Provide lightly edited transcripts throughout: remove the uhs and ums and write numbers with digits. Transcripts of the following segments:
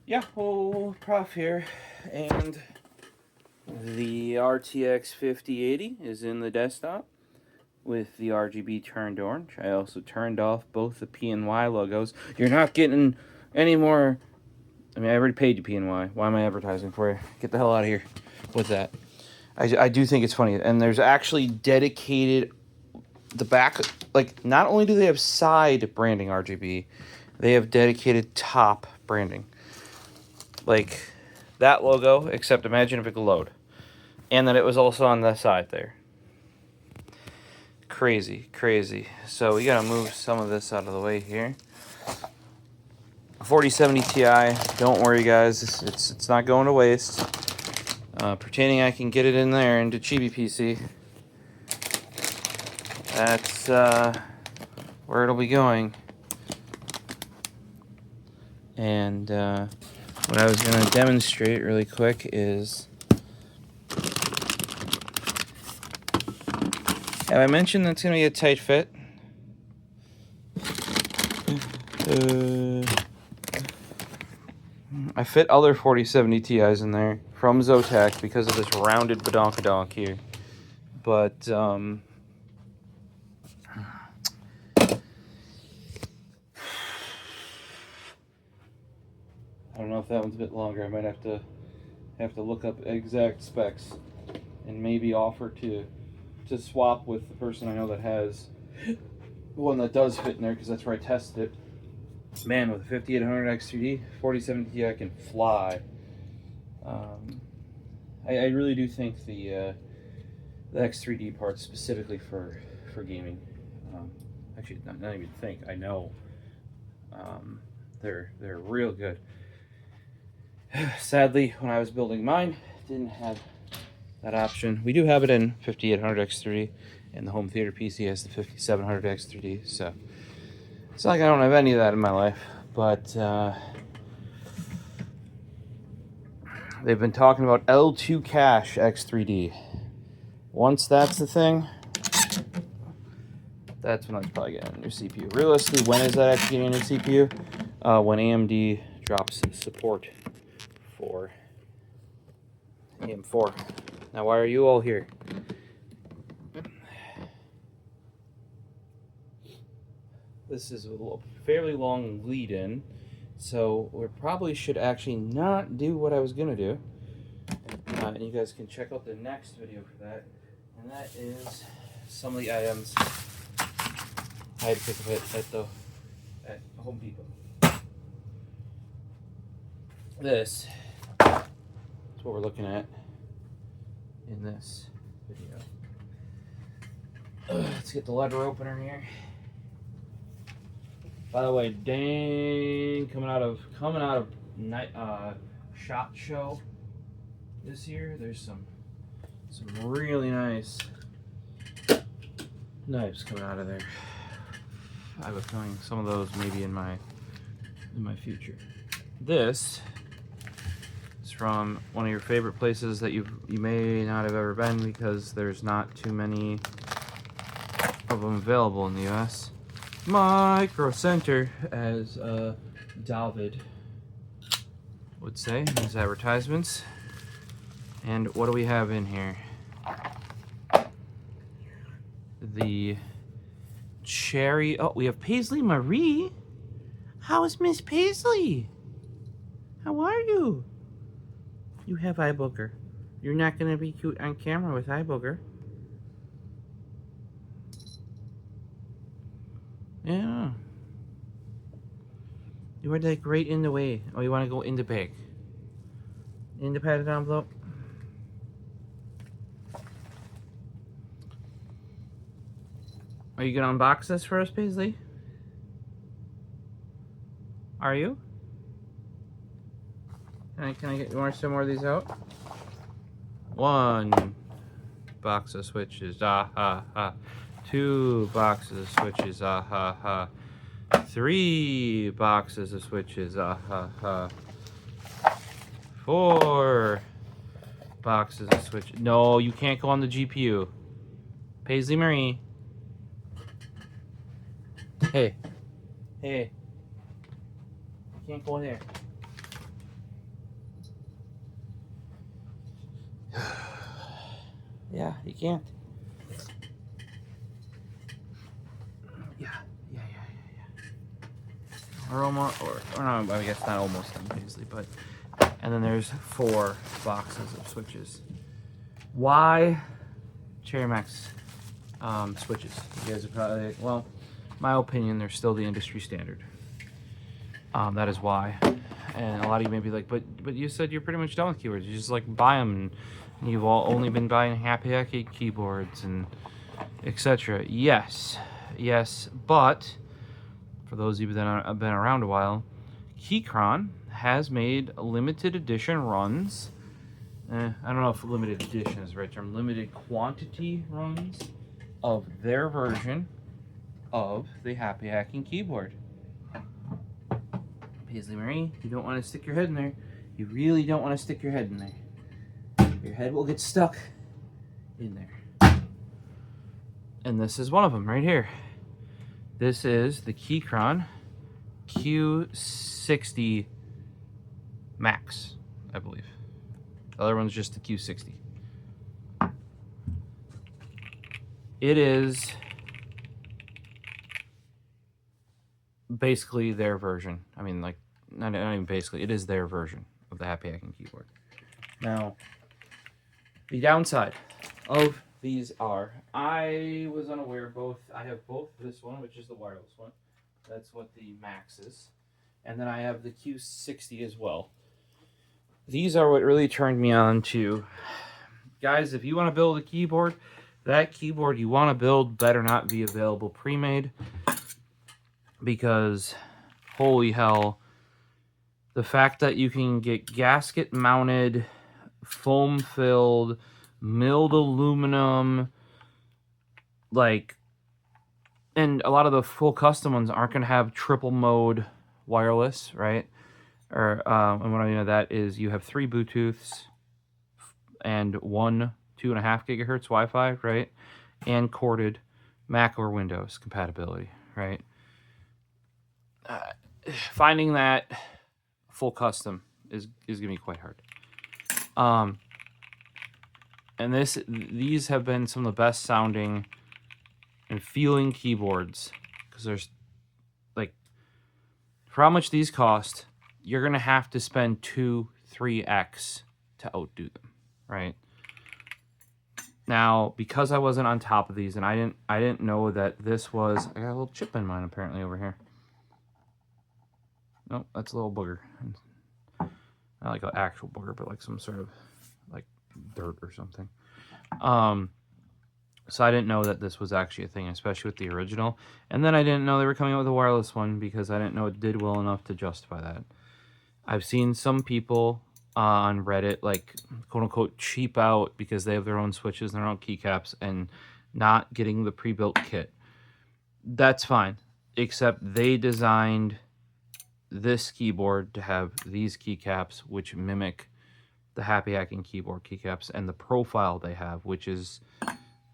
Yeah, well, Prof here, and the RTX 5080 is in the desktop with the RGB turned orange. I also turned off both the P and Y logos. You're not getting any more. I mean, I already paid you P and Y. Why am I advertising for you? Get the hell out of here with that. I do think it's funny, and there's actually dedicated the back. Like, not only do they have side branding RGB, they have dedicated top branding. Like that logo, except imagine if it glowed. And that it was also on the side there. Crazy, crazy. So we gotta move some of this out of the way here. 4070 Ti, don't worry guys, it's not going to waste. Pretending I can get it in there into Chibi PC. That's where it'll be going. And what I was going to demonstrate really quick is, have I mentioned that's going to be a tight fit? I fit other 4070 Ti's in there from Zotac because of this rounded badonkadonk here. But, I don't know if that one's a bit longer. I might have to look up exact specs and maybe offer to swap with the person I know that has one that does fit in there, because that's where I tested it. Man, with a 5800 X3D, 4070 Ti can fly. I really do think the X3D parts specifically for gaming. Actually, not even think. I know they're real good. Sadly, when I was building mine, didn't have that option. We do have it in 5800 X3D, and the home theater PC has the 5700 X3D. So it's not like I don't have any of that in my life, but they've been talking about L2 cache X3D. Once that's the thing, that's when I'd probably get a new CPU. Realistically, when is that actually getting a new CPU? When AMD drops support for AM4. Now, why are you all here? This is a fairly long lead-in, so we probably should actually not do what I was going to do. And you guys can check out the next video for that. And that is some of the items I had to pick up at Home Depot. This is what we're looking at in this video. Let's get the letter opener here. By the way, dang, coming out of SHOT Show this year, there's some really nice knives coming out of there. I have a feeling some of those maybe in my future. This is from one of your favorite places that you may not have ever been, because there's not too many of them available in the US. Micro Center, as David would say in his advertisements. And what do we have in here? The cherry. Oh, we have Paisley Marie. How is Miss Paisley? How are you? You have eye booger. You're not gonna be cute on camera with eye booger. Yeah. You were like right in the way. Oh, you want to go in the bag? In the padded envelope? Are you gonna unbox this for us, Paisley? Are you? Can I get some more of these out? One box of switches, ah ha ha. 2 boxes of switches, ah ha ha. 3 boxes of switches, ah ha ha. 4 boxes of switches. No, you can't go on the GPU. Paisley Marie. Hey. You can't go in there. Yeah, you can't. Yeah. Or almost, or no, I guess not almost done, Paisley, but. And then there's 4 boxes of switches. Why Cherry Max switches? You guys are probably like, well, my opinion, they're still the industry standard. That is why. And a lot of you may be like, but you said you're pretty much done with keyboards. You just like buy them, and you've all only been buying happy keyboards and etc. Yes, but for those of you that have been around a while, Keychron has made limited edition runs. I don't know if limited edition is the right term. Limited quantity runs of their version of the Happy Hacking keyboard. Paisley Marie, you don't want to stick your head in there. You really don't want to stick your head in there. Your head will get stuck in there. And this is one of them right here. This is the Keychron Q60 Max, I believe. The other one's just the Q60. It is basically their version. I mean, like, not even basically. It is their version of the Happy Hacking keyboard. Now, the downside of these are, I was unaware both. I have both this one, which is the wireless one. That's what the Max is. And then I have the Q60 as well. These are what really turned me on to, guys, if you want to build a keyboard, that keyboard you want to build better not be available pre-made, because holy hell, the fact that you can get gasket mounted, foam filled, milled aluminum, like, and a lot of the full custom ones aren't going to have triple mode wireless, right? Or and what I mean by that is you have 3 Bluetooths and 1 2.5 gigahertz Wi-Fi, right? And corded Mac or Windows compatibility, right? Finding that full custom is gonna be quite hard. And these have been some of the best sounding and feeling keyboards, because there's, like, for how much these cost, you're gonna have to spend 2-3x to outdo them, right? Now, because I wasn't on top of these, and I didn't know that this was, I got a little chip in mine apparently over here. Nope, that's a little booger. Not like an actual booger, but like some sort of like dirt or something. So I didn't know that this was actually a thing, especially with the original. And then I didn't know they were coming out with a wireless one, because I didn't know it did well enough to justify that. I've seen some people on Reddit, like, quote-unquote, cheap out because they have their own switches and their own keycaps and not getting the pre-built kit. That's fine, except they designed this keyboard to have these keycaps, which mimic the Happy Hacking keyboard keycaps, and the profile they have, which is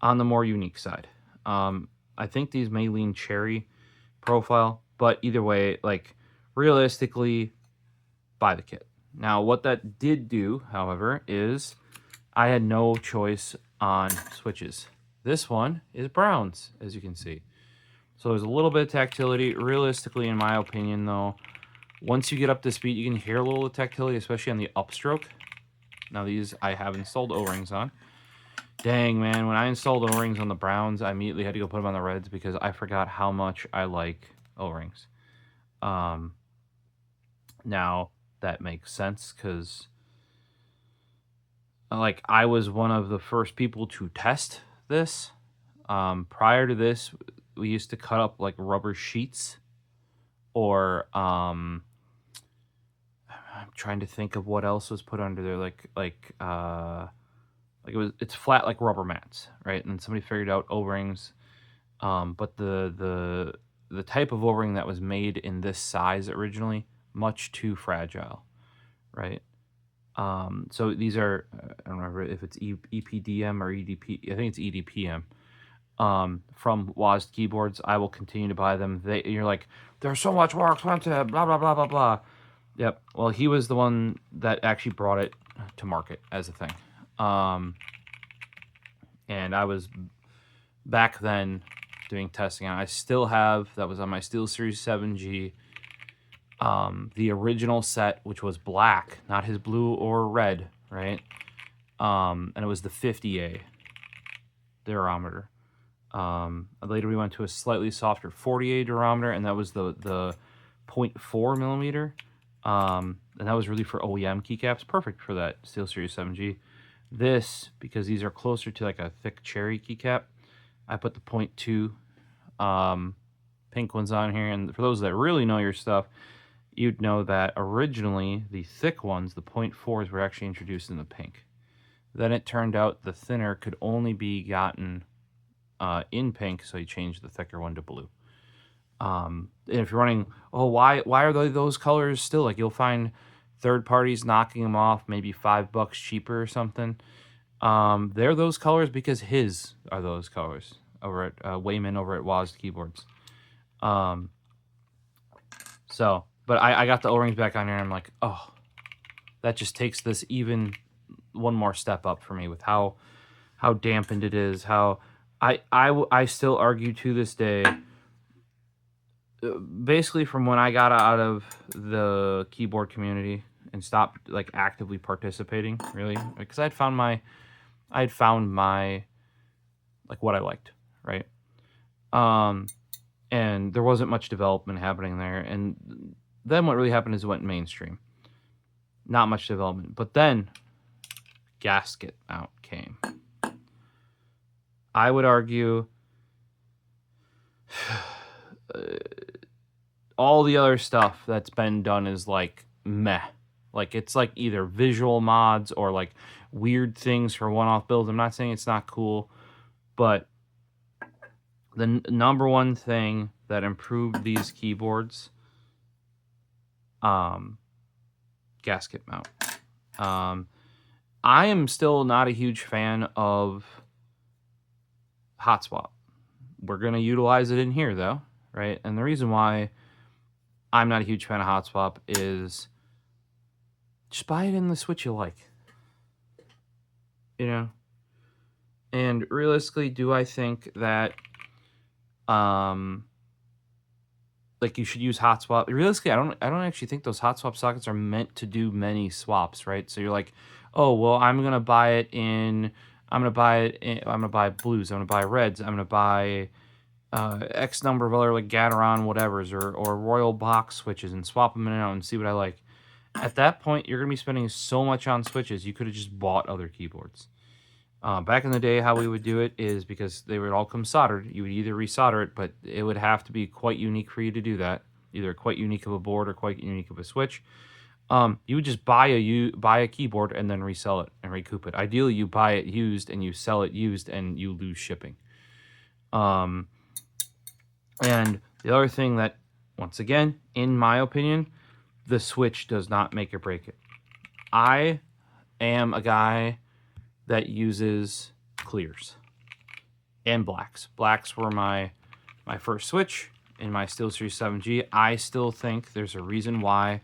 on the more unique side. I think these may lean cherry profile, but either way, like, realistically, buy the kit. Now, what that did do, however, is I had no choice on switches. This one is Brown's, as you can see. So there's a little bit of tactility. Realistically, in my opinion, though, once you get up to speed, you can hear a little tactility, especially on the upstroke. Now, these I have installed O-rings on. Dang, man, when I installed O-rings on the Browns, I immediately had to go put them on the Reds because I forgot how much I like O-rings. Now, that makes sense because, like, I was one of the first people to test this. Prior to this, we used to cut up, like, rubber sheets, or I'm trying to think of what else was put under there, it's flat like rubber mats, right? And somebody figured out O-rings, but the type of O-ring that was made in this size originally, much too fragile, right? So these are, I don't remember if it's EPDM or EDP. I think it's EDPM. From WASD keyboards. I will continue to buy them. You're like, they're so much more expensive, blah blah blah blah blah. Yep. Well, he was the one that actually brought it to market as a thing. And I was back then doing testing on. I still have, that was on my SteelSeries 7G, the original set, which was black, not his blue or red, right? And it was the 50A durometer. Later we went to a slightly softer 40A durometer, and that was the 0.4 millimeter. And that was really for OEM keycaps, perfect for that SteelSeries 7G. This, because these are closer to like a thick cherry keycap, I put the 0.2 pink ones on here. And for those that really know your stuff, you'd know that originally the thick ones, the 0.4s, were actually introduced in the pink. Then it turned out the thinner could only be gotten in pink, so you changed the thicker one to blue. And if you're running, oh, why are those colors still? Like, you'll find third parties knocking them off maybe $5 cheaper or something. They're those colors because his are those colors over at Wayman over at Waz Keyboards. So, but I got the O-rings back on here, and I'm like, oh, that just takes this even one more step up for me with how dampened it is. How I still argue to this day, basically from when I got out of the keyboard community and stopped like actively participating, really, because I had found my like what I liked, right? And there wasn't much development happening there. And then what really happened is it went mainstream. Not much development. But then gasket mount came. I would argue all the other stuff that's been done is like meh. Like, it's like either visual mods or like weird things for one-off builds. I'm not saying it's not cool, but the number one thing that improved these keyboards, gasket mount. I am still not a huge fan of hot swap. We're going to utilize it in here though, right? And the reason why I'm not a huge fan of hot swap is just buy it in the switch you like, you know? And realistically, do I think that like you should use hot swap? Realistically, I don't actually think those hot swap sockets are meant to do many swaps, right? So you're like, oh well, I'm gonna buy blues, I'm gonna buy reds, I'm gonna buy X number of other like Gateron whatevers or Royal box switches and swap them in and out and see what I like. At that point, you're gonna be spending so much on switches, you could have just bought other keyboards. Back in the day, how we would do it is because they would all come soldered. You would either resolder it, but it would have to be quite unique for you to do that. Either quite unique of a board or quite unique of a switch. You would just buy a keyboard and then resell it and recoup it. Ideally, you buy it used and you sell it used and you lose shipping. And the other thing that, once again, in my opinion, the switch does not make or break it. I am a guy that uses clears and blacks. Blacks were my first switch in my SteelSeries 7G. I still think there's a reason why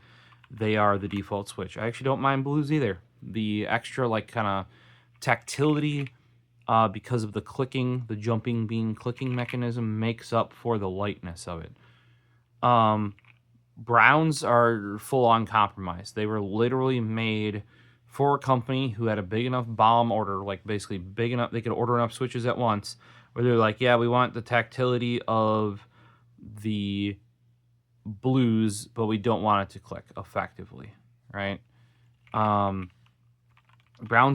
they are the default switch. I actually don't mind blues either. The extra like kind of tactility because of the clicking, the jumping bean clicking mechanism makes up for the lightness of it. Browns are full on compromise. They were literally made for a company who had a big enough bomb order, like basically big enough, they could order enough switches at once, where they're like, yeah, we want the tactility of the blues, but we don't want it to click effectively, right? Browns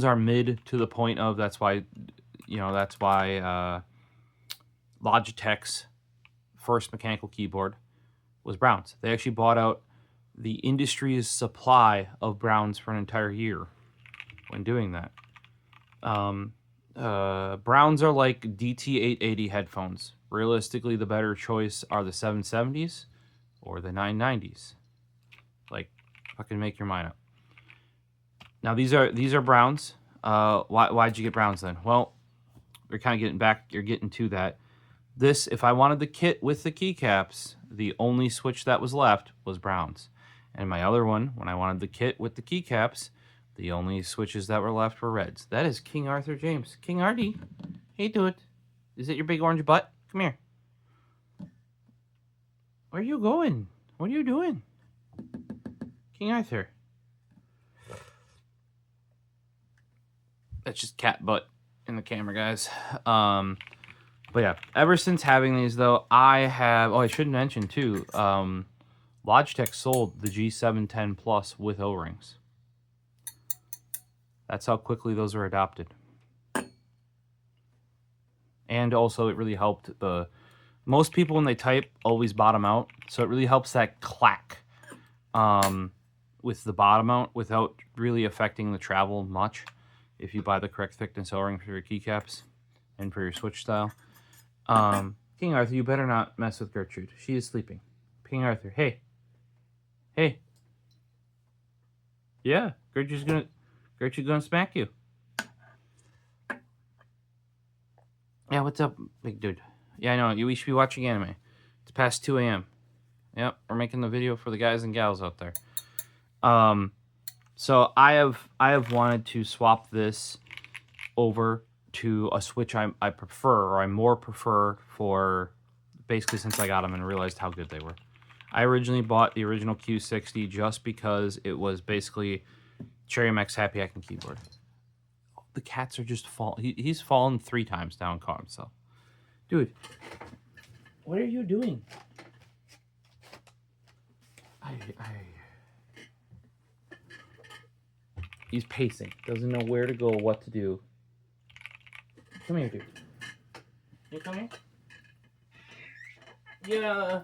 are mid to the point of, that's why Logitech's first mechanical keyboard was Browns. They actually bought out the industry's supply of Browns for an entire year when doing that. Browns are like DT880 headphones. Realistically, the better choice are the 770s or the 990s. Like, fucking make your mind up. Now these are Browns. Why'd you get Browns then? Well, you're kind of getting back. You're getting to that. This, if I wanted the kit with the keycaps, the only switch that was left was Browns. And my other one, when I wanted the kit with the keycaps, The only switches that were left were reds. That is King Arthur James. King Artie. Hey, dude. Is it your big orange butt? Come here. Where are you going? What are you doing? King Arthur. That's just cat butt in the camera, guys. But yeah, ever since having these, though, I have... Oh, I should mention, too. Logitech sold the G710 Plus with O-rings. That's how quickly those are adopted. And also, it really helped the... Most people, when they type, always bottom out. So it really helps that clack with the bottom out without really affecting the travel much. If you buy the correct thickness O-ring for your keycaps and for your switch style. King Arthur, you better not mess with Gertrude. She is sleeping. King Arthur, hey. Hey. Yeah, Gertrude's gonna smack you. Yeah, what's up, big dude? Yeah, I know, we should be watching anime. It's past 2 a.m. Yep, we're making the video for the guys and gals out there. So I have wanted to swap this over to a Switch I prefer, or I more prefer, for basically since I got them and realized how good they were. I originally bought the original Q60 just because it was basically Cherry MX Happy Hacking keyboard. The cats are just he's fallen 3 times now and caught himself. Dude, what are you doing? He's pacing. Doesn't know where to go or what to do. Come here, dude. You come here? Yeah.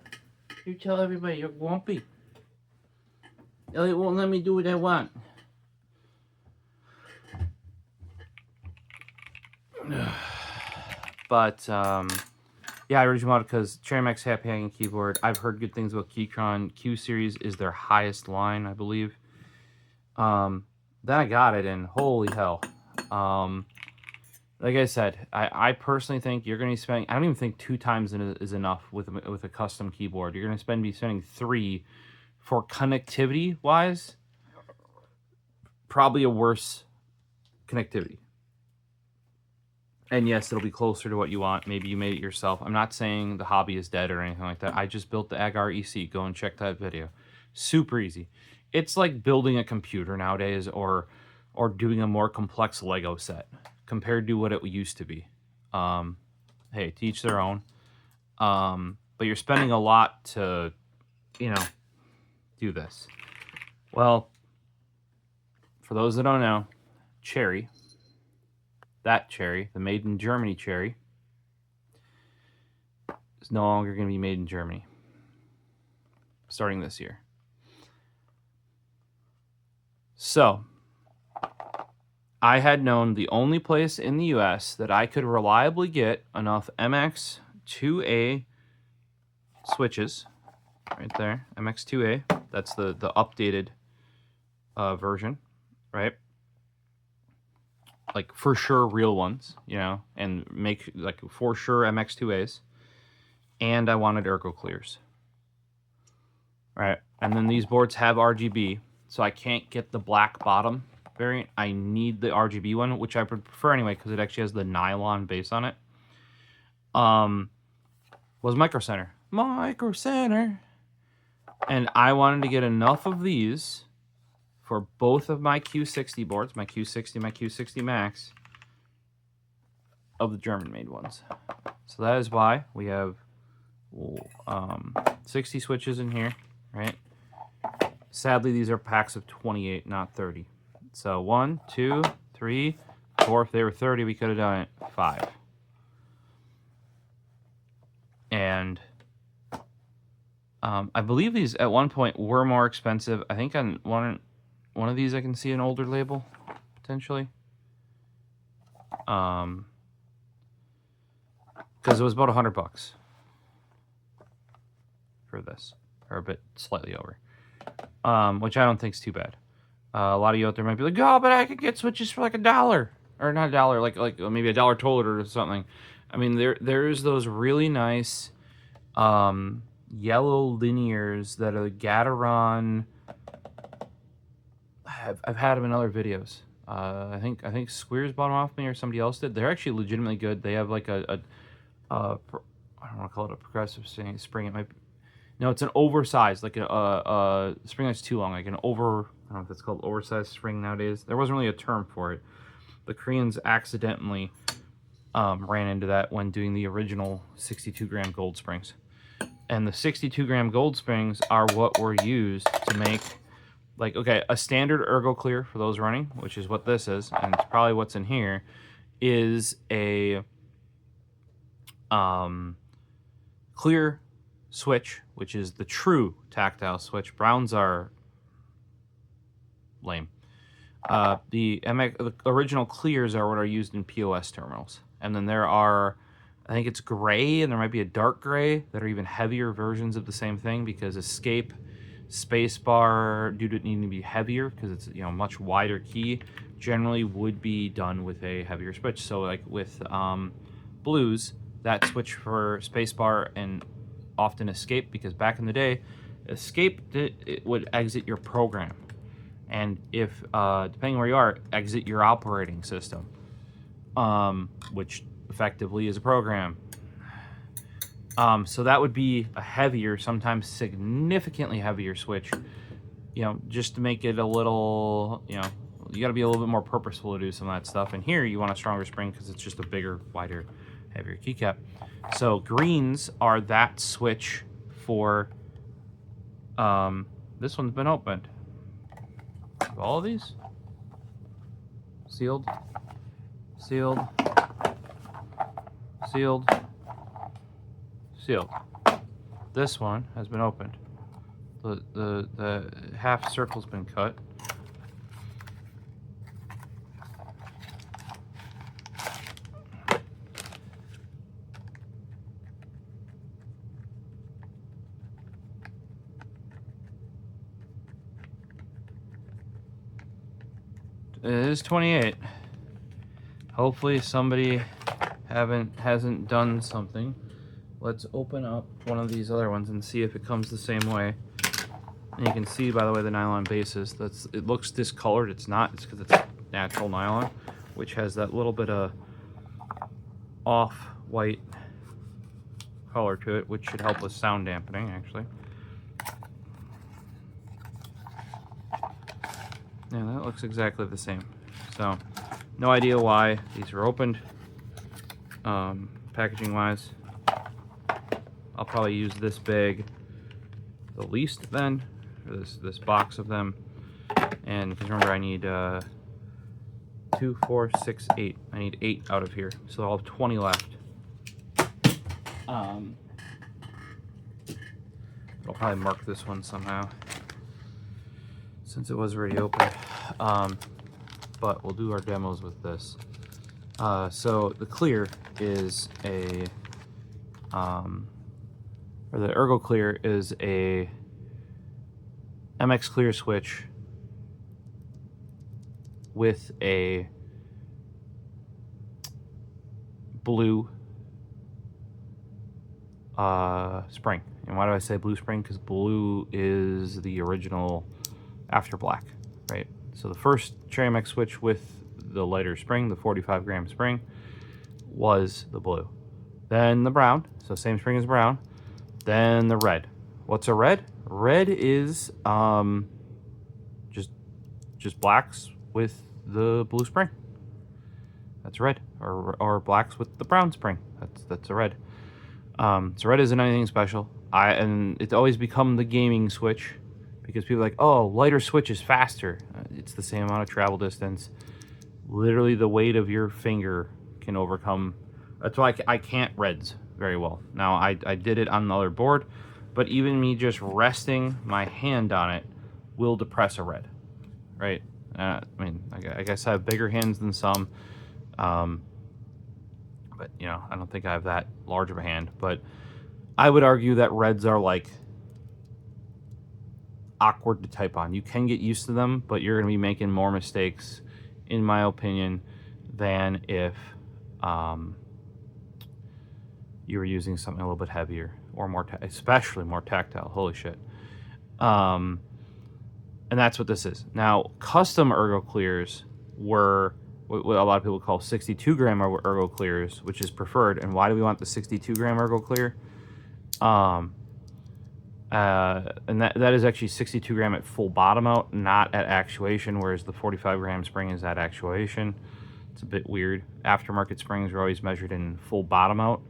You tell everybody you're grumpy. Elliot won't let me do what I want. But, yeah, I originally bought it because Cherry MX Happy Hanging Keyboard. I've heard good things about Keychron. Q-Series is their highest line, I believe. Then I got it, and holy hell. Like I said, I personally think you're going to be spending... I don't even think 2 times is enough with a custom keyboard. You're going to be spending 3 for connectivity-wise. Probably a worse connectivity. And yes, it'll be closer to what you want. Maybe you made it yourself. I'm not saying the hobby is dead or anything like that. I just built the Agar EC. Go and check that video. Super easy. It's like building a computer nowadays, or doing a more complex Lego set compared to what it used to be. Hey, to each their own. But you're spending a lot to, do this. Well, for those that don't know, Cherry... That cherry, the made in Germany cherry, is no longer going to be made in Germany starting this year. So, I had known the only place in the US that I could reliably get enough MX2A switches, right there, MX2A, that's the updated version, right? Like, for sure, real ones, and make, like, for sure MX2As. And I wanted Ergo Clears. Right? And then these boards have RGB, so I can't get the black bottom variant. I need the RGB one, which I would prefer anyway, because it actually has the nylon base on it. Was Micro Center. And I wanted to get enough of these... for both of my Q60 boards, my Q60, my Q60 Max, of the German-made ones. So that is why we have 60 switches in here, right? Sadly, these are packs of 28, not 30. So 1, 2, 3, 4. If they were 30, we could have done it 5. And I believe these at one point were more expensive. I think on one of these I can see an older label, potentially. Because it was about $100 for this, or a bit slightly over, which I don't think is too bad. A lot of you out there might be like, "Oh, but I could get switches for like $1, or not $1, like maybe $1 total or something." I mean, there's those really nice yellow linears that are Gateron. I've had them in other videos. I think Squeers bought them off me or somebody else did. They're actually legitimately good. They have like I don't want to call it a progressive spring. It might be, no, it's an oversized, like a spring that's too long, like an over. I don't know if that's called oversized spring nowadays. There wasn't really a term for it. The Koreans accidentally ran into that when doing the original 62-gram gold springs. And the 62-gram gold springs are what were used to make, like, okay, a standard Ergo Clear for those running, which is what this is, and it's probably what's in here, is a clear switch, which is the true tactile switch. Browns are lame. The original clears are what are used in POS terminals. And then there are, I think it's gray, and there might be a dark gray that are even heavier versions of the same thing, because escape, spacebar, due to it needing to be heavier because it's, you know, much wider key, generally would be done with a heavier switch. So like with blues, that switch for spacebar and often escape, because back in the day, escape it would exit your program. And if, depending where you are, exit your operating system, which effectively is a program. So that would be a heavier, sometimes significantly heavier switch, you know, just to make it a little, you know, you got to be a little bit more purposeful to do some of that stuff. And here you want a stronger spring because it's just a bigger, wider, heavier keycap. So greens are that switch for, this one's been opened. All of these sealed, sealed, sealed, sealed. This one has been opened. The half circle's been cut. It is 28. Hopefully somebody hasn't done something. Let's open up one of these other ones and see if it comes the same way. And you can see, by the way, the nylon bases. It looks discolored. It's not. It's because it's natural nylon, which has that little bit of off-white color to it, which should help with sound dampening, actually. Yeah, that looks exactly the same. So, no idea why these were opened. Packaging wise, I'll probably use this bag the least then, or this box of them. And because remember, I need 2, 4, 6, 8. I need 8 out of here, so I'll have 20 left. I'll probably mark this one somehow, since it was already open. But we'll do our demos with this. So the Clear is a, or the Ergo Clear is a MX Clear switch with a blue spring. And why do I say blue spring? Because blue is the original after black, right? So the first Cherry MX switch with the lighter spring, the 45-gram spring, was the blue. Then the brown, so same spring as brown. Then the red. What's a red? Red is just blacks with the blue spring. That's red. Or blacks with the brown spring. That's a red. So red isn't anything special. And it's always become the gaming switch, because people are like, oh, lighter switch is faster. It's the same amount of travel distance. Literally the weight of your finger can overcome. That's why I can't reds very well. Now, I did it on another board, but even me just resting my hand on it will depress a red, right? I mean, I guess I have bigger hands than some, but, you know, I don't think I have that large of a hand. But I would argue that reds are like awkward to type on. You can get used to them, but you're going to be making more mistakes, in my opinion, than if you were using something a little bit heavier or more, especially more tactile. Holy shit. And that's what this is. Now, custom Ergo Clears were what a lot of people call 62 gram Ergo Clears, which is preferred. And why do we want the 62 gram Ergo Clear? And that is actually 62 gram at full bottom out, not at actuation, whereas the 45 gram spring is at actuation. It's a bit weird. Aftermarket springs are always measured in full bottom out,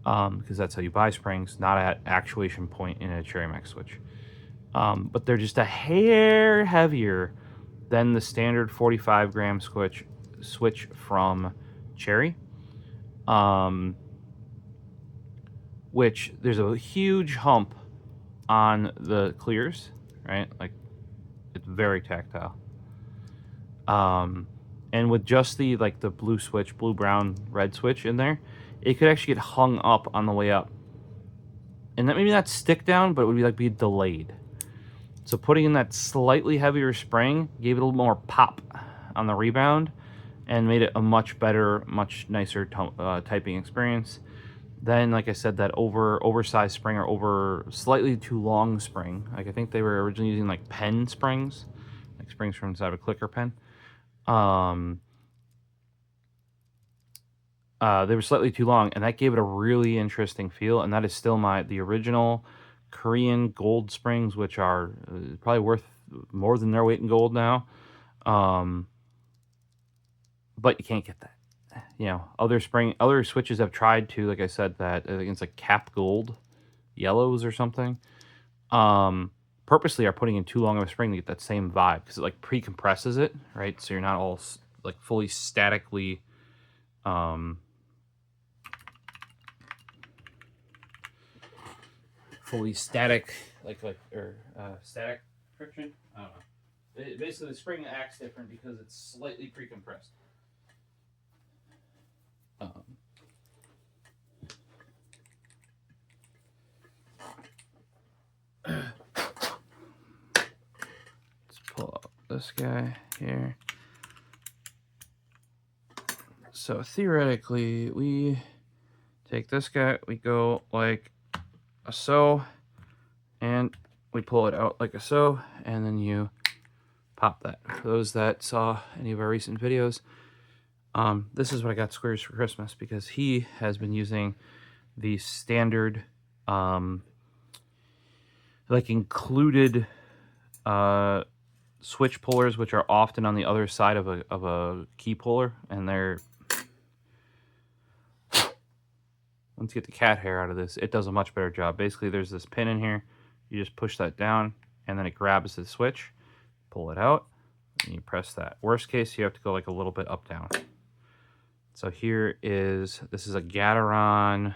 because that's how you buy springs, not at actuation point in a Cherry Max switch. But they're just a hair heavier than the standard 45 gram switch from Cherry. Which there's a huge hump on the clears, right? Like, it's very tactile. And with just the blue switch, blue, brown, red switch in there, it could actually get hung up on the way up. And that maybe not stick down, but it would be delayed. So putting in that slightly heavier spring gave it a little more pop on the rebound and made it a much better, much nicer typing experience. Then, like I said, that oversized spring or slightly too long spring. Like, I think they were originally using pen springs, like springs from inside of a clicker pen. They were slightly too long, and that gave it a really interesting feel. And that is still the original Korean gold springs, which are probably worth more than their weight in gold now. But you can't get that. Other switches have tried to, like I said, that I think it's cap gold yellows or something. Purposely are putting in too long of a spring to get that same vibe, because it pre-compresses it, right? So you're not all fully statically static static friction. I don't know. Basically, the spring acts different because it's slightly pre-compressed. Let's pull out this guy here. So theoretically, we take this guy, we go like so, and we pull it out like so, and then you pop that. For those that saw any of our recent videos, this is what I got Squares for Christmas, because he has been using the standard included switch pullers, which are often on the other side of a key puller, and they're, once you get the cat hair out of this, it does a much better job. Basically, there's this pin in here, you just push that down, and then it grabs the switch, pull it out, and you press that. Worst case, you have to go a little bit up down. So this is a Gateron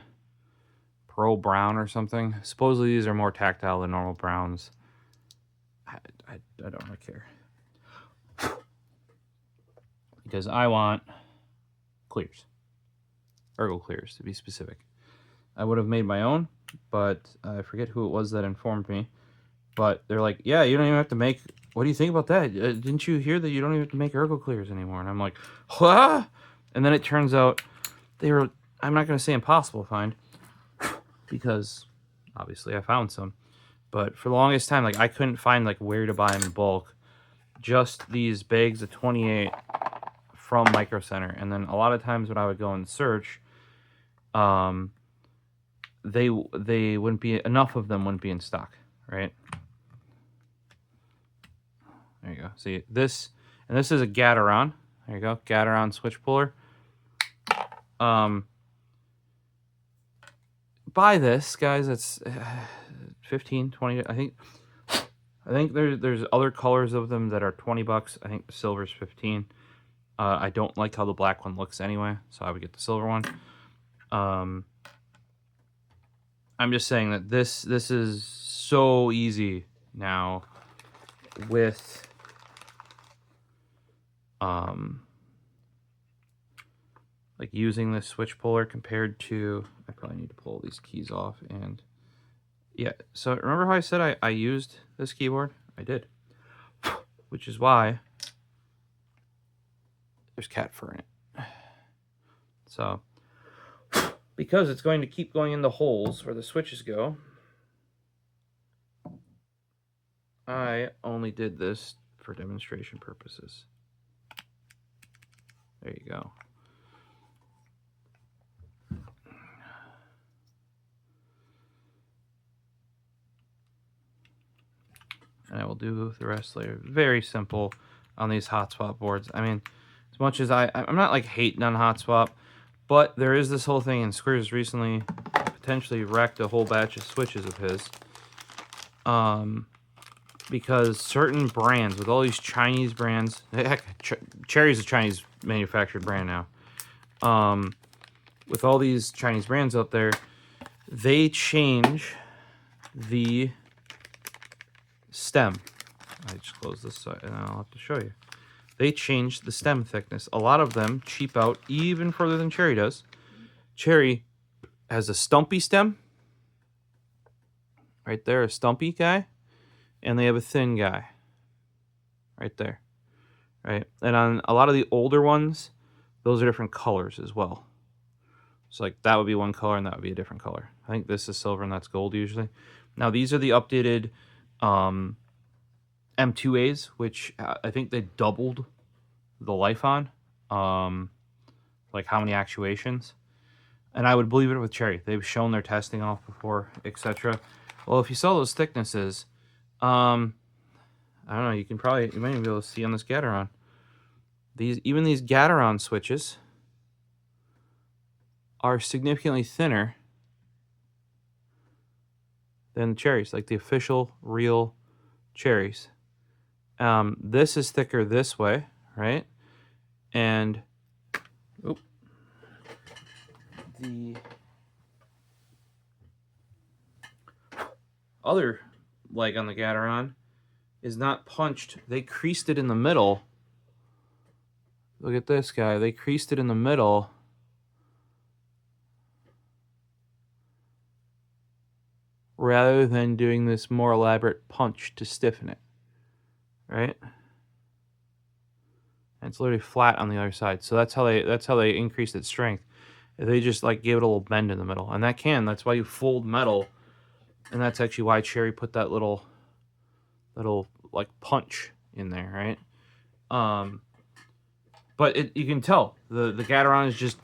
Pro Brown or something. Supposedly these are more tactile than normal browns. I don't really care, because I want clears, Ergo Clears to be specific. I would have made my own, but I forget who it was that informed me. But they're like, yeah, you don't even have to make. What do you think about that? Didn't you hear that you don't even have to make Ergo Clears anymore? And I'm like, what? And then it turns out they were, I'm not going to say impossible to find, because obviously I found some. But for the longest time, I couldn't find where to buy them in bulk. Just these bags of 28 from Micro Center. And then a lot of times when I would go and search, they wouldn't be, enough of them wouldn't be in stock, right? There you go. See this, and this is a Gateron. There you go, Gateron switch puller. Buy this, guys. It's 15, 20. I think there's other colors of them that are $20. I think the silver's 15. I don't like how the black one looks anyway, so I would get the silver one. I'm just saying that this is so easy now with using this switch puller compared to, I probably need to pull these keys off. And yeah, so remember how I said I used this keyboard? I did, which is why there's cat fur in it. So because it's going to keep going in the holes where the switches go, I only did this for demonstration purposes. There you go. And I will do the rest later. Very simple on these hot swap boards. I mean, as much as I'm not like hating on hot swap, but there is this whole thing, and Squares recently potentially wrecked a whole batch of switches of his. Because certain brands, with all these Chinese brands, heck, Cherry's a Chinese manufactured brand now. With all these Chinese brands out there, they change the stem. I just closed this side and I'll have to show you. They change the stem thickness. A lot of them cheap out even further than Cherry does. Cherry has a stumpy stem. Right there, a stumpy guy. And they have a thin guy. Right there. Right? And on a lot of the older ones, those are different colors as well. So like that would be one color and that would be a different color. I think this is silver and that's gold usually. Now these are the updated M2As, which I think they doubled the life on. Like how many actuations. And I would believe it with Cherry. They've shown their testing off before, etc. Well, if you saw those thicknesses, I don't know, you might even be able to see on this Gateron. Even these Gateron switches are significantly thinner than the Cherries, like the official real Cherries. This is thicker this way, right? And the other leg on the Gateron is not punched. They creased it in the middle. Look at this guy. They creased it in the middle. Rather than doing this more elaborate punch to stiffen it. Right? And it's literally flat on the other side. So that's how they increased its strength. They just like gave it a little bend in the middle. And that's why you fold metal. And that's actually why Cherry put that little like punch in there, right? But you can tell the Gateron is just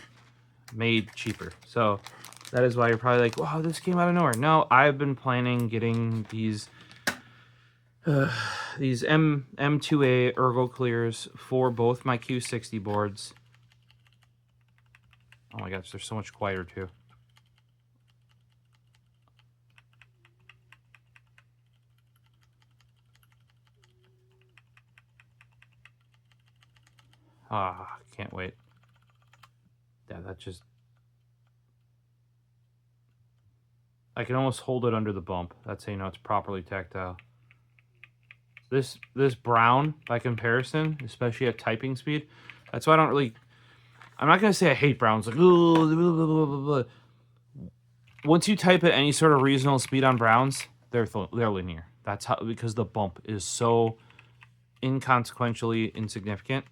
made cheaper. So that is why you're probably like, wow, this came out of nowhere. No, I've been planning getting these M2A Ergo Clears for both my Q60 boards. Oh my gosh, they're so much quieter too. Ah, can't wait. Yeah, that just... I can almost hold it under the bump. That's how you know it's properly tactile. This brown, by comparison, especially at typing speed, that's why I don't really... I'm not going to say I hate browns. Like, blah, blah, blah, blah, blah. Once you type at any sort of reasonable speed on browns, they're linear. That's how, because the bump is so inconsequentially insignificant.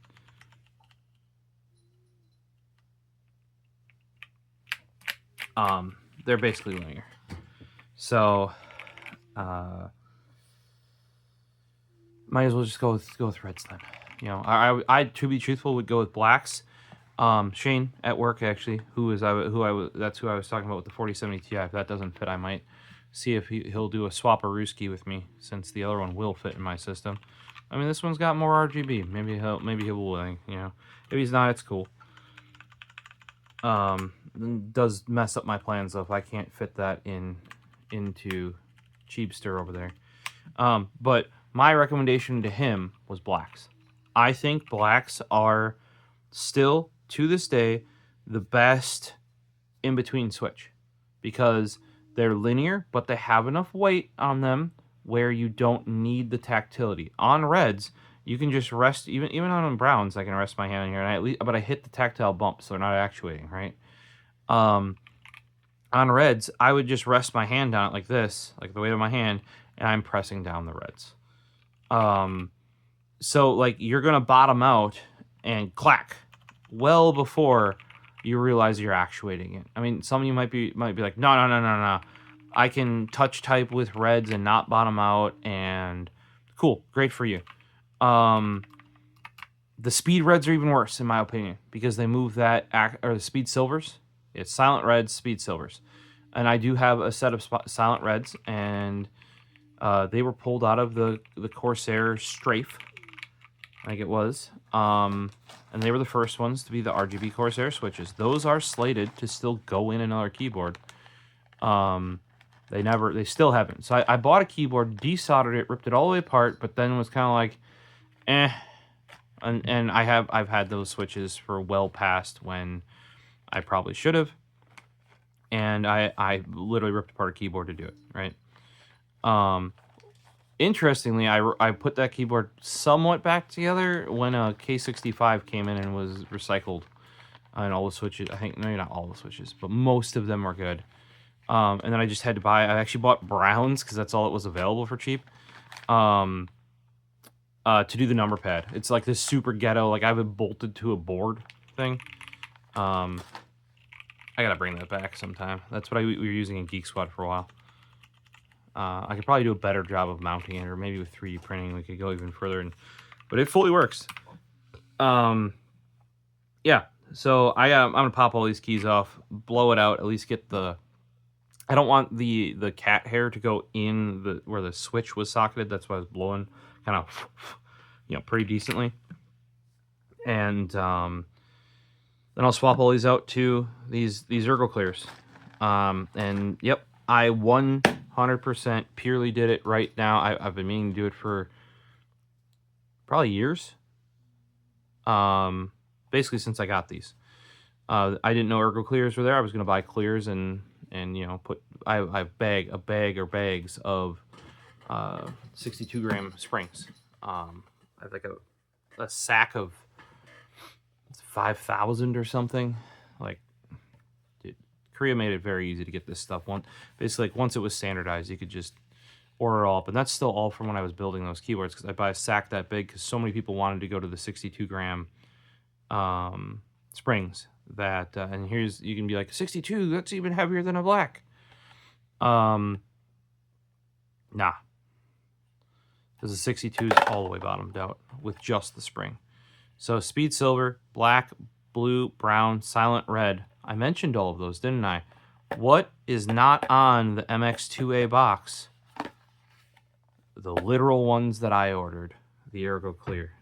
They're basically linear. So, might as well just go with reds then. You know, I to be truthful would go with blacks. Shane at work actually, that's who I was talking about with the 4070 Ti. If that doesn't fit, I might see if he'll do a swap-a-rooski with me, since the other one will fit in my system. I mean, this one's got more RGB. Maybe he will. You know, if he's not, it's cool. Does mess up my plans though if I can't fit that into Cheapster over there. But my recommendation to him was blacks. I think blacks are still, to this day, the best in-between switch, because they're linear, but they have enough weight on them where you don't need the tactility. On reds, you can just rest, even on browns, I can rest my hand in here, but I hit the tactile bump, so they're not actuating, right? On reds, I would just rest my hand on it like this, like the weight of my hand, and I'm pressing down the reds. So like you're gonna bottom out and clack well before you realize you're actuating it. I mean, some of you might be like, no. I can touch type with reds and not bottom out, and Cool, great for you. The speed reds are even worse, in my opinion, because they move that, or the speed silvers. It's silent reds, speed silvers. And I do have a set of silent reds, and they were pulled out of the Corsair Strafe, I think it was. And they were the first ones to be the RGB Corsair switches. Those are slated to still go in another keyboard. They still haven't. So I bought a keyboard, desoldered it, ripped it all the way apart, but then was kind of like, eh. And I've had those switches for well past when I probably should have. And I literally ripped apart a keyboard to do it, right? Interestingly, I put that keyboard somewhat back together when a K65 came in and was recycled. And all the switches, I think, maybe not all the switches, but most of them were good. And then I just had to buy, I actually bought browns because that's all it was available for cheap. To do the number pad. It's like this super ghetto, like I have it bolted to a board thing. I gotta bring that back sometime. That's what we were using in Geek Squad for a while. I could probably do a better job of mounting it, or maybe with 3D printing we could go even further. But it fully works. Yeah, so I'm gonna pop all these keys off, blow it out, at least get the... I don't want the cat hair to go in where the switch was socketed. That's why I was blowing kind of, pretty decently. And then I'll swap all these out to these Ergo Clears. And yep, I 100% purely did it right now. I've been meaning to do it for probably years. Basically since I got these. I didn't know Ergo Clears were there. I was going to buy clears and put I bags of 62-gram springs. I have like a sack of 5,000 or something. Like, dude, Korea made it very easy to get this stuff. Basically, like, once it was standardized, you could just order it all up, and that's still all from when I was building those keyboards, because I buy a sack that big because so many people wanted to go to the 62-gram springs. That and you can be like 62. That's even heavier than a black. Nah, because the 62 is all the way bottomed out with just the spring. So speed silver, black, blue, brown, silent red. I mentioned all of those, didn't I? What is not on the MX2A box? The literal ones that I ordered, the Ergo Clear.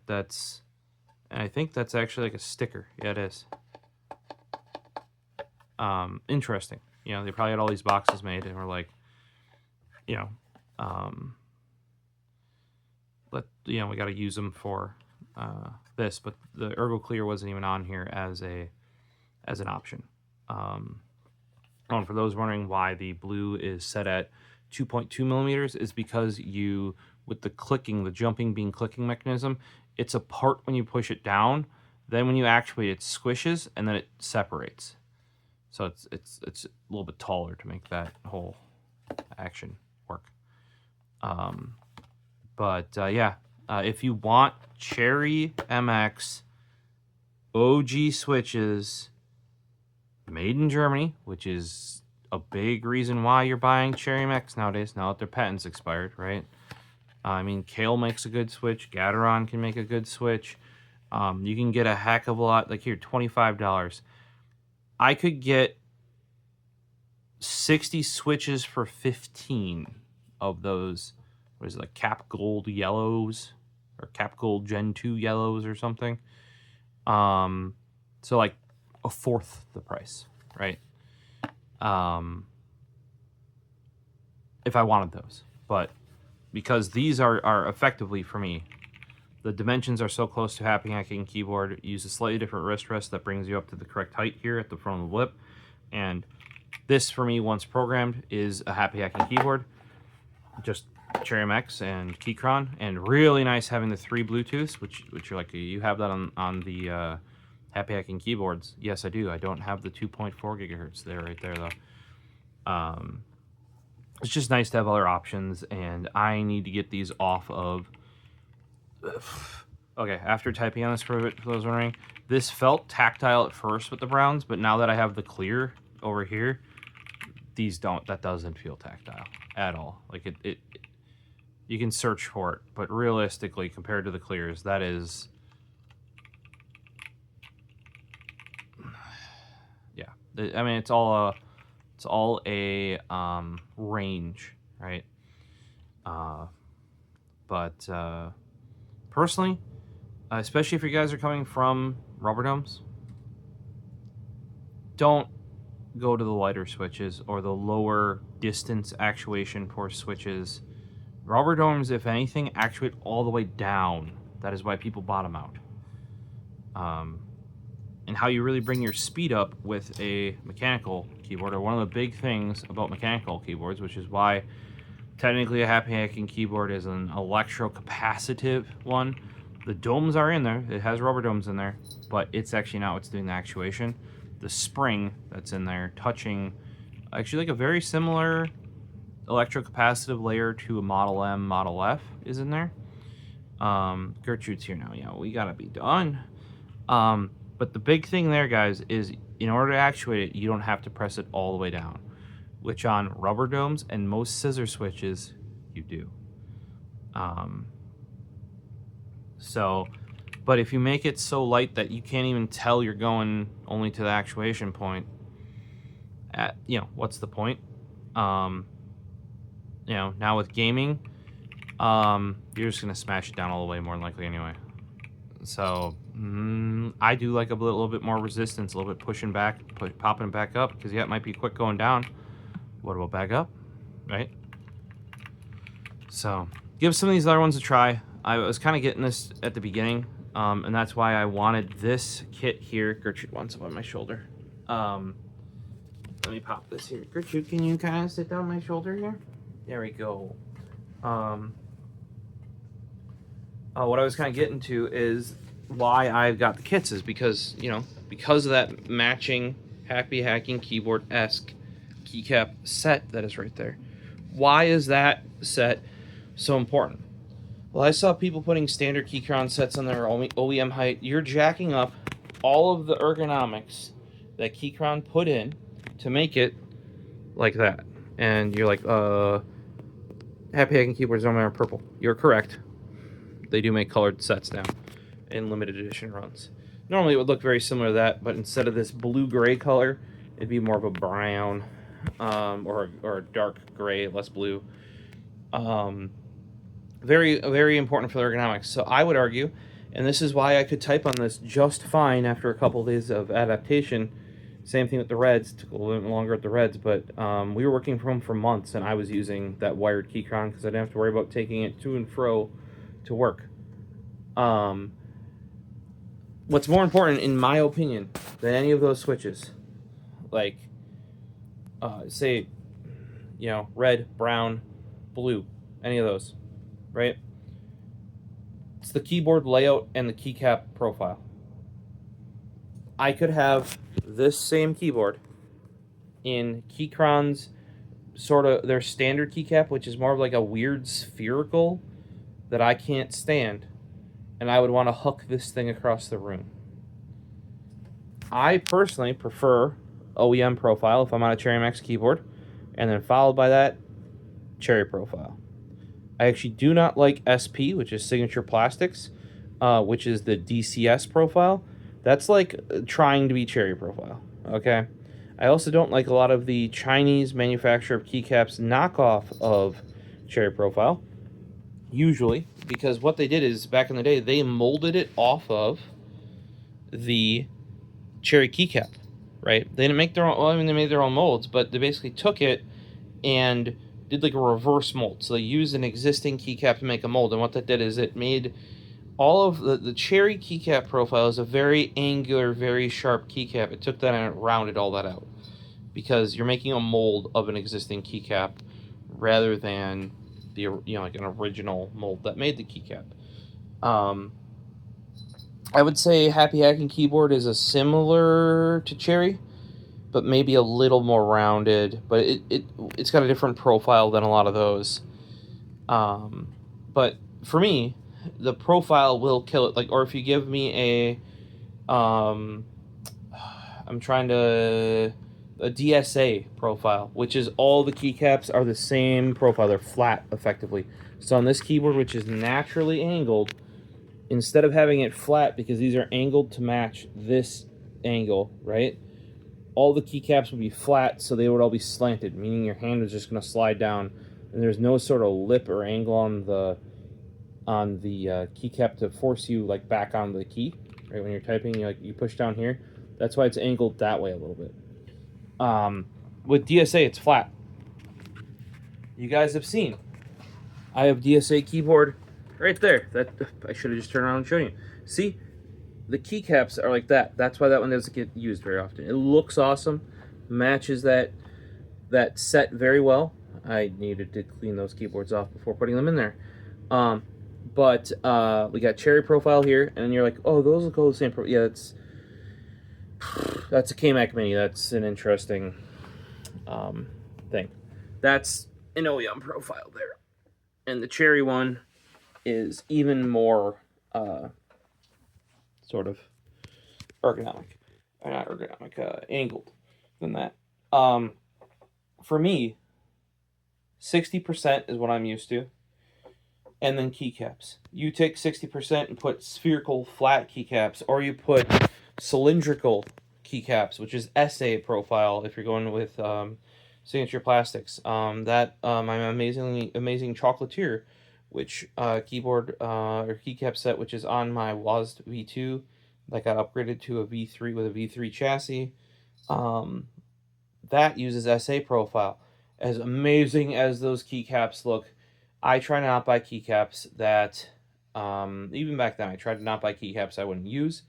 That's. And I think that's actually like a sticker. Yeah, it is. Interesting. They probably had all these boxes made and were like, we got to use them for this. But the Ergo Clear wasn't even on here as an option. And for those wondering why the blue is set at 2.2 millimeters, is because with the jumping bean clicking mechanism, it's apart when you push it down. Then when you actuate, it squishes and then it separates. So it's a little bit taller to make that whole action work. If you want Cherry MX OG switches made in Germany, which is a big reason why you're buying Cherry MX nowadays, now that their patent's expired, right? I mean, Kale makes a good switch. Gateron can make a good switch. You can get a heck of a lot. Like here, $25. I could get 60 switches for 15 of those. What is it, like Cap Gold yellows or Cap Gold Gen 2 yellows or something? So like a fourth the price, right? If I wanted those, but because these are effectively, for me, the dimensions are so close to Happy Hacking keyboard. Use a slightly different wrist rest that brings you up to the correct height here at the front of the lip. And this, for me, once programmed, is a Happy Hacking keyboard. Just Cherry MX and Keychron. And really nice having the 3 Bluetooths, which you're like, you have that on the Happy Hacking keyboards. Yes, I do. I don't have the 2.4 gigahertz there, right there, though. It's just nice to have other options, and I need to get these off of... Okay, after typing on this for a bit, for those wondering, this felt tactile at first with the browns, but now that I have the clear over here, that doesn't feel tactile at all. Like You can search for it, but realistically, compared to the clears, that is... Yeah. I mean, it's all a range, right? But personally, especially if you guys are coming from rubber domes, don't go to the lighter switches or the lower distance actuation for switches. Rubber domes, if anything, actuate all the way down. That is why people bottom out. And how you really bring your speed up with a mechanical keyboard are one of the big things about mechanical keyboards, which is why technically a happy hacking keyboard is an electrocapacitive one. The domes are in there. It has rubber domes in there, but it's actually not what's doing the actuation. The spring that's in there touching actually like a very similar electrocapacitive layer to a Model M, Model F is in there. Gertrude's here now. Yeah, we gotta be done. But the big thing there, guys, is in order to actuate it, you don't have to press it all the way down, which on rubber domes and most scissor switches, you do. But if you make it so light that you can't even tell you're going only to the actuation point, what's the point? Now with gaming, you're just gonna smash it down all the way more than likely anyway. So I do like a little bit more resistance, a little bit pushing back, popping it back up, because yeah, it might be quick going down. What about back up, right? So give some of these other ones a try. I was kind of getting this at the beginning, and that's why I wanted this kit here. Gertrude wants it on my shoulder. Let me pop this here. Gertrude, can you kind of sit down my shoulder here? There we go. What I was kind of getting to is why I've got the kits is because, because of that matching Happy Hacking Keyboard-esque keycap set that is right there. Why is that set so important? Well, I saw people putting standard key crown sets on their OEM height. You're jacking up all of the ergonomics that key crown put in to make it like that. And you're like, Happy Hacking Keyboards only are purple. You're correct. They do make colored sets now in limited edition runs. Normally it would look very similar to that, but instead of this blue-gray color, it'd be more of a brown or a dark gray, less blue. Very, very important for the ergonomics. So I would argue, and this is why I could type on this just fine after a couple of days of adaptation. Same thing with the Reds. Took a little bit longer at the Reds, but we were working from home for months, and I was using that wired key crown because I didn't have to worry about taking it to and fro to work. What's more important, in my opinion, than any of those switches, like, say, red, brown, blue, any of those, right? It's the keyboard layout and the keycap profile. I could have this same keyboard in Keychron's sort of their standard keycap, which is more of like a weird spherical that I can't stand, and I would want to hook this thing across the room. I personally prefer OEM profile if I'm on a Cherry Max keyboard, and then followed by that, Cherry profile. I actually do not like SP, which is Signature Plastics, which is the DCS profile. That's like trying to be Cherry profile, okay? I also don't like a lot of the Chinese manufacturer of keycaps knockoff of Cherry profile, usually, because what they did is, back in the day, they molded it off of the Cherry keycap, right? They didn't make their own, well, I mean, they made their own molds, but they basically took it and did like a reverse mold. So they used an existing keycap to make a mold, and what that did is it made all of the Cherry keycap profile is a very angular, very sharp keycap. It took that and it rounded all that out, because you're making a mold of an existing keycap rather than the like an original mold that made the keycap. I would say Happy Hacking Keyboard is a similar to Cherry, but maybe a little more rounded. But it's got a different profile than a lot of those. But for me, the profile will kill it. Like, or if you give me a DSA profile, which is all the keycaps are the same profile. They're flat, effectively. So on this keyboard, which is naturally angled, instead of having it flat, because these are angled to match this angle, right? All the keycaps would be flat, so they would all be slanted, meaning your hand was just going to slide down, and there's no sort of lip or angle on the keycap to force you like back onto the key, right? When you're typing, you push down here. That's why it's angled that way a little bit. With DSA, it's flat. You guys have seen. I have DSA keyboard right there. That I should have just turned around and shown you. See, the keycaps are like that. That's why that one doesn't get used very often. It looks awesome, matches that set very well. I needed to clean those keyboards off before putting them in there. But we got cherry profile here, and you're like, oh, those look all the same. Yeah, that's a K-Mac Mini. That's an interesting thing. That's an OEM profile there. And the cherry one is even more sort of ergonomic. Or not ergonomic, angled than that. For me, 60% is what I'm used to. And then keycaps. You take 60% and put spherical flat keycaps, or you put cylindrical keycaps, which is SA profile if you're going with Signature Plastics. My amazing chocolatier, which keyboard or keycap set, which is on my WASD V2 that got upgraded to a V3 with a V3 chassis. That uses SA profile. As amazing as those keycaps look, I try to not buy keycaps that, even back then, I tried to not buy keycaps I wouldn't use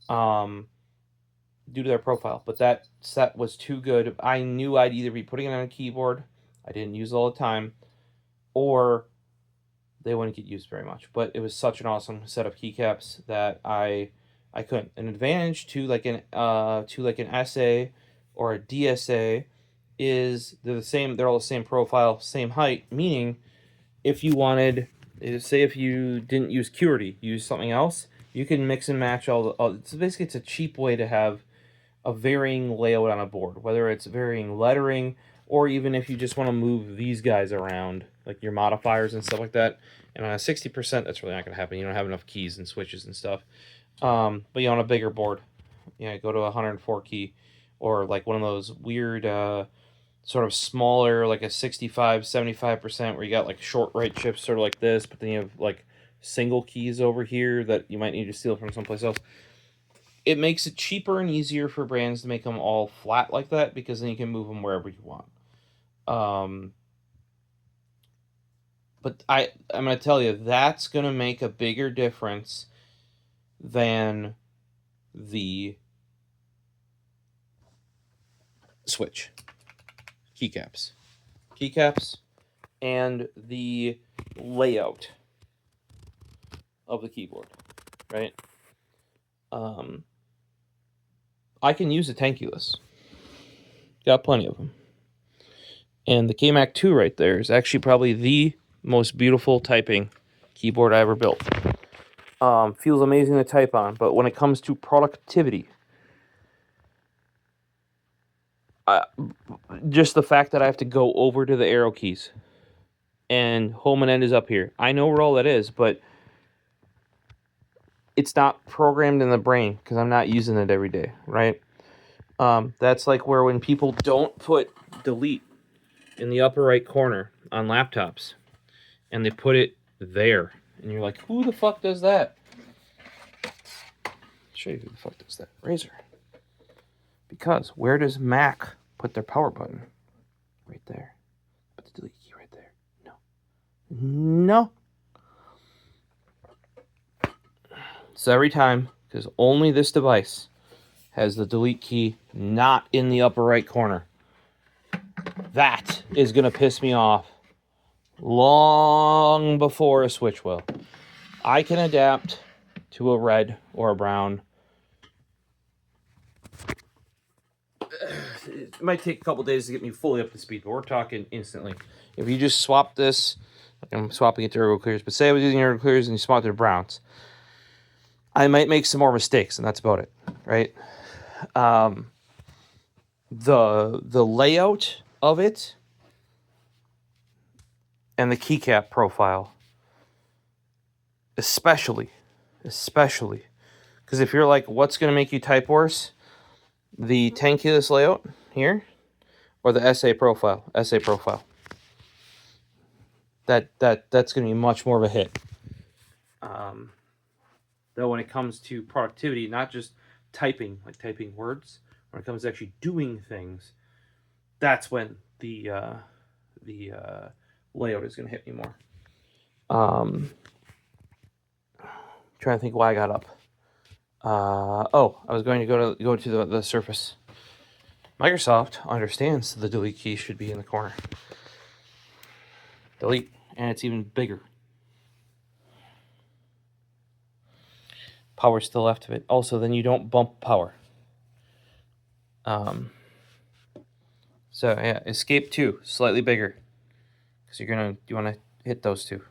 due to their profile. But that set was too good. I knew I'd either be putting it on a keyboard, I didn't use it all the time, or they wouldn't get used very much. But it was such an awesome set of keycaps that I couldn't. An advantage to like an SA or a DSA is they're all the same profile, same height, meaning if you wanted, say if you didn't use QWERTY, use something else, you can mix and match it's a cheap way to have a varying layout on a board, whether it's varying lettering, or even if you just want to move these guys around, like your modifiers and stuff like that. And on a 60%, that's really not going to happen. You don't have enough keys and switches and stuff. But you on a bigger board, go to a 104 key, or like one of those weird sort of smaller, like a 65-75%, where you got like short right chips sort of like this, but then you have like single keys over here that you might need to steal from someplace else. It makes it cheaper and easier for brands to make them all flat like that, because then you can move them wherever you want. But I'm going to tell you, that's going to make a bigger difference than the Switch. Keycaps and the layout of the keyboard, right? I can use a tankuless. Got plenty of them. And the K-Mac 2 right there is actually probably the most beautiful typing keyboard I ever built. Feels amazing to type on, but when it comes to productivity, just the fact that I have to go over to the arrow keys and home and end is up here. I know where all that is, but it's not programmed in the brain because I'm not using it every day, right? That's like where when people don't put delete in the upper right corner on laptops and they put it there, and you're like, who the fuck does that? I'll show you who the fuck does that. Razer. Because where does Mac put their power button? Right there. Put the delete key right there. No. So every time, because only this device has the delete key not in the upper right corner. That is going to piss me off long before a Switch will. I can adapt to a red or a brown. It might take a couple days to get me fully up to speed, but we're talking instantly. If you just swap this, I'm swapping it to Ergo Clears, but say I was using Ergo Clears and you swap it to browns, I might make some more mistakes, and that's about it, right? The layout of it and the keycap profile. Especially. Because if you're like, what's going to make you type worse? The tankuless layout here or the SA profile? SA profile. That's going to be much more of a hit. Though when it comes to productivity, not just typing, like typing words, when it comes to actually doing things, that's when the layout is going to hit me more. Trying to think why I got up. I was going to go to the Surface. Microsoft understands the delete key should be in the corner. Delete, and it's even bigger. Power's still left of it. Also, then you don't bump power. So yeah, Escape 2, slightly bigger. Because you want to hit those two.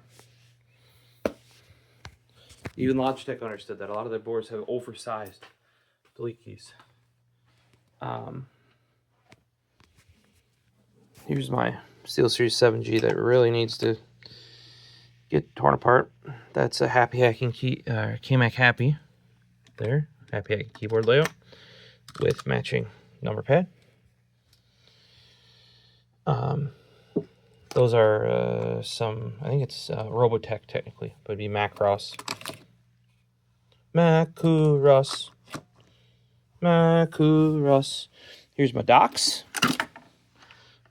Even Logitech understood that. A lot of their boards have oversized delete keys. Here's my SteelSeries 7G that really needs to get torn apart. That's a Happy Hacking KMac Happy. There, Happy Hacking keyboard layout with matching number pad. Those are I think it's Robotech technically, but it'd be Macross. Macross. Here's my docks.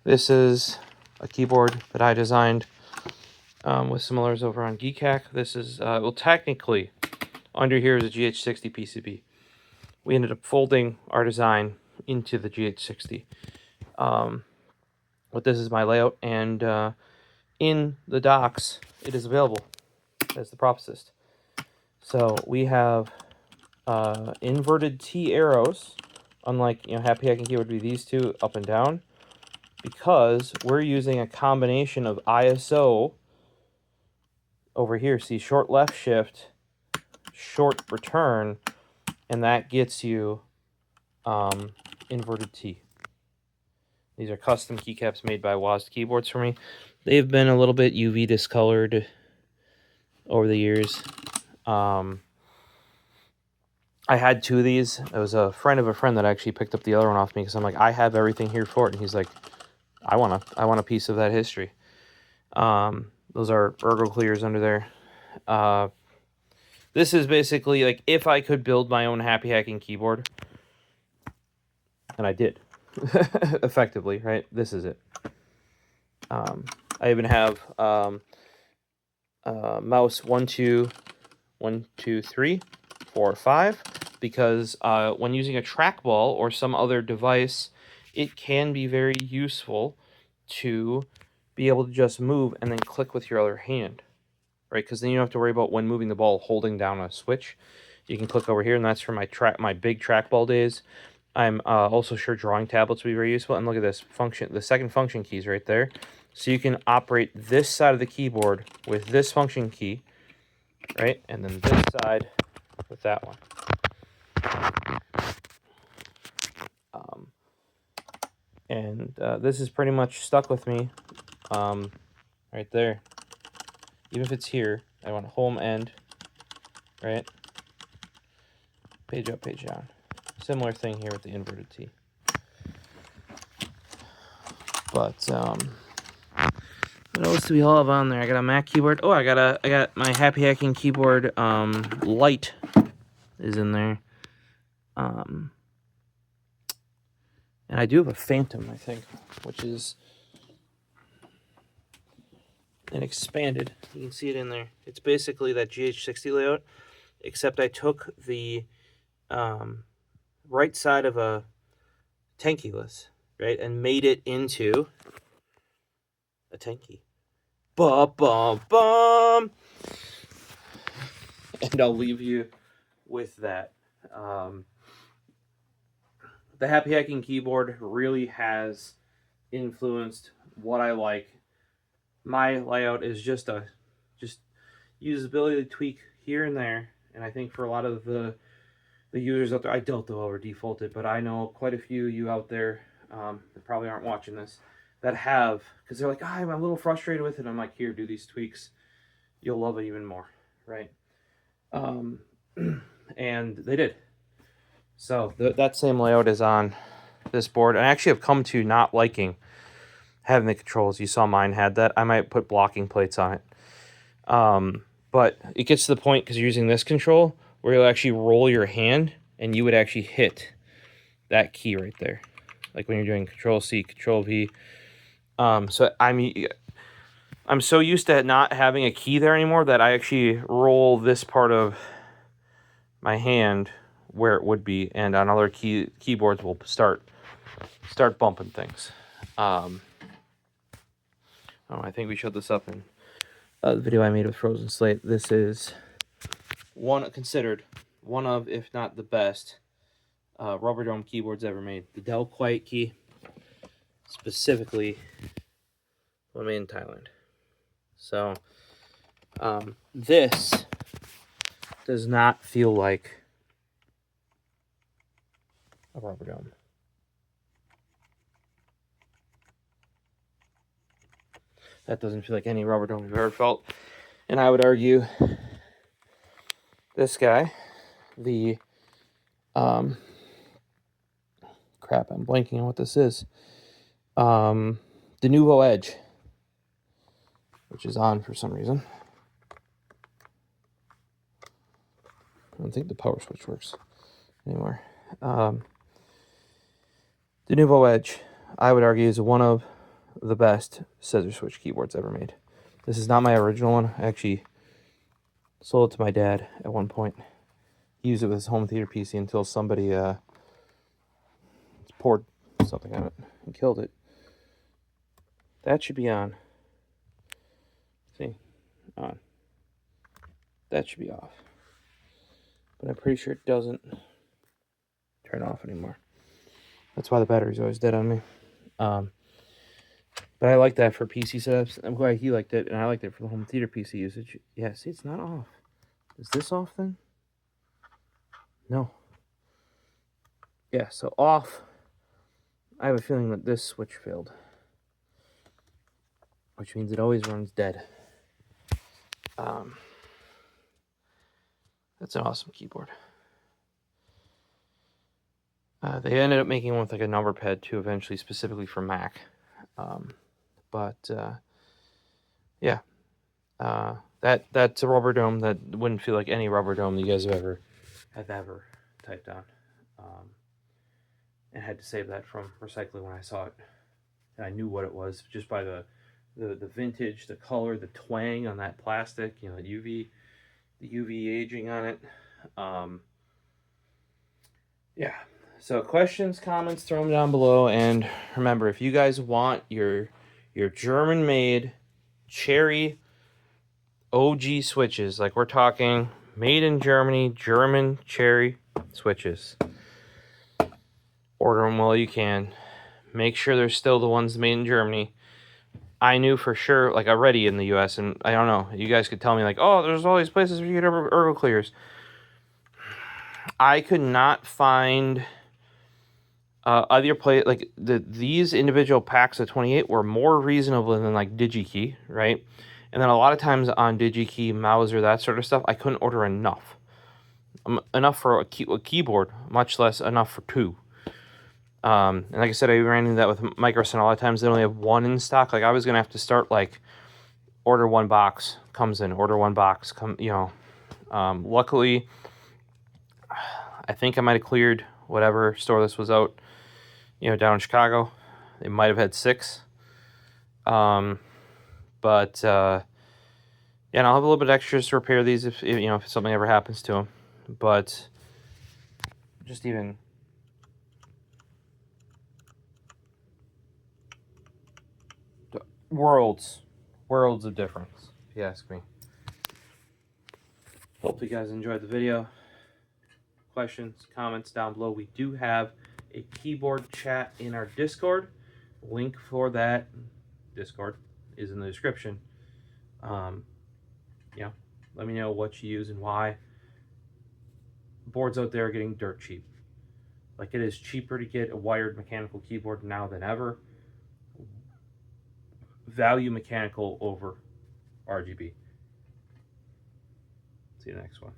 This is a keyboard that I designed with similars over on Geekhack. This is, well, technically, under here is a GH60 PCB. We ended up folding our design into the GH60. But this is my layout, and in the docks, it is available as the prop assist. So we have inverted T arrows, unlike Happy Hacking Key would be these two up and down, because we're using a combination of ISO over here. See, short left shift, short return, and that gets you inverted T. These are custom keycaps made by WASD Keyboards for me. They've been a little bit UV discolored over the years. I had two of these. It was a friend of a friend that actually picked up the other one off me because I'm like, I have everything here for it. And he's like, I want a piece of that history. Those are Ergo Clears under there. This is basically like if I could build my own Happy Hacking keyboard, and I did, effectively, right? This is it. I even have mouse 1, 2, 1, 2, 3, 4, 5, because when using a trackball or some other device, it can be very useful to be able to just move and then click with your other hand, right? Because then you don't have to worry about when moving the ball holding down a switch. You can click over here, and that's for my big trackball days. I'm also sure drawing tablets will be very useful. And look at this function, the second function keys right there. So you can operate this side of the keyboard with this function key, right? And then this side with that one. This is pretty much stuck with me right there. Even if it's here, I want home end, right? Page up, page down. Similar thing here with the inverted T. But what else do we all have on there? I got a Mac keyboard. Oh, I got my Happy Hacking keyboard. Light is in there. And I do have a Phantom, I think, which is an expanded. You can see it in there. It's basically that GH60 layout, except I took the right side of a tankuless, right, and made it into a tanky. Bum. And I'll leave you with that. The Happy Hacking keyboard really has influenced what I like. My layout is just usability tweak here and there, and I think for a lot of the users out there, I doubt they'll ever default it, but I know quite a few of you out there that probably aren't watching this that have, because they're like, oh, I'm a little frustrated with it. I'm like, here, do these tweaks. You'll love it even more, right? And they did. So that same layout is on this board. And I actually have come to not liking having the controls. You saw mine had that. I might put blocking plates on it. But it gets to the point, because you're using this control, where you'll actually roll your hand and you would actually hit that key right there. Like when you're doing Control C, Control V. So I'm so used to not having a key there anymore that I actually roll this part of my hand where it would be, and on other keyboards will start bumping things. I think we showed this up in the video I made with Frozen Slate. This is considered one of, if not the best, rubber dome keyboards ever made. The Dell Quiet Key, specifically, was made in Thailand. So, this does not feel like a rubber dome. That doesn't feel like any rubber dome you've ever felt. And I would argue this guy, the crap, I'm blanking on what this is. The Nouveau Edge, which is on for some reason. I don't think the power switch works anymore. The Nouveau Edge, I would argue, is one of the best scissor switch keyboards ever made. This is not my original one. I actually sold it to my dad at one point. He used it with his home theater PC until somebody poured something on it and killed it. That should be on. See? On. That should be off. But I'm pretty sure it doesn't turn off anymore. That's why the battery's always dead on me. But I like that for PC setups. I'm glad he liked it, and I liked it for the home theater PC usage. Yeah, see, it's not off. Is this off then? No. Yeah, so off. I have a feeling that this switch failed, which means it always runs dead. That's an awesome keyboard. They ended up making one with like a number pad too, eventually, specifically for Mac. Yeah, that's a rubber dome that wouldn't feel like any rubber dome that you guys have ever typed on. And had to save that from recycling when I saw it. And I knew what it was just by the vintage, the color, the twang on that plastic, the UV aging on it. Yeah. So questions, comments, throw them down below. And remember, if you guys want your German-made Cherry OG switches, like we're talking made in Germany, German Cherry switches, order them while you can. Make sure they're still the ones made in Germany. I knew for sure, like already in the US, and I don't know, you guys could tell me like, oh, there's all these places where you get Ergo Clears. I could not find other like these individual packs of 28 were more reasonable than like DigiKey, right? And then a lot of times on DigiKey, Mauser, that sort of stuff, I couldn't order enough for a keyboard, much less enough for two. And like I said, I ran into that with Microsoft. A lot of times they only have one in stock. Like I was gonna have to start like order one box, comes in, order one box, luckily, I think I might have cleared whatever store this was out, down in Chicago. They might have had 6. And I'll have a little bit extras to repair these if something ever happens to them. But just even worlds of difference, if you ask me. Hope you guys enjoyed the video. Questions, comments down below. We do have a keyboard chat in our Discord. Link for that Discord is in the description. Let me know what you use and why. Boards out there are getting dirt cheap. Like, it is cheaper to get a wired mechanical keyboard now than ever. value mechanical over RGB. See you next one.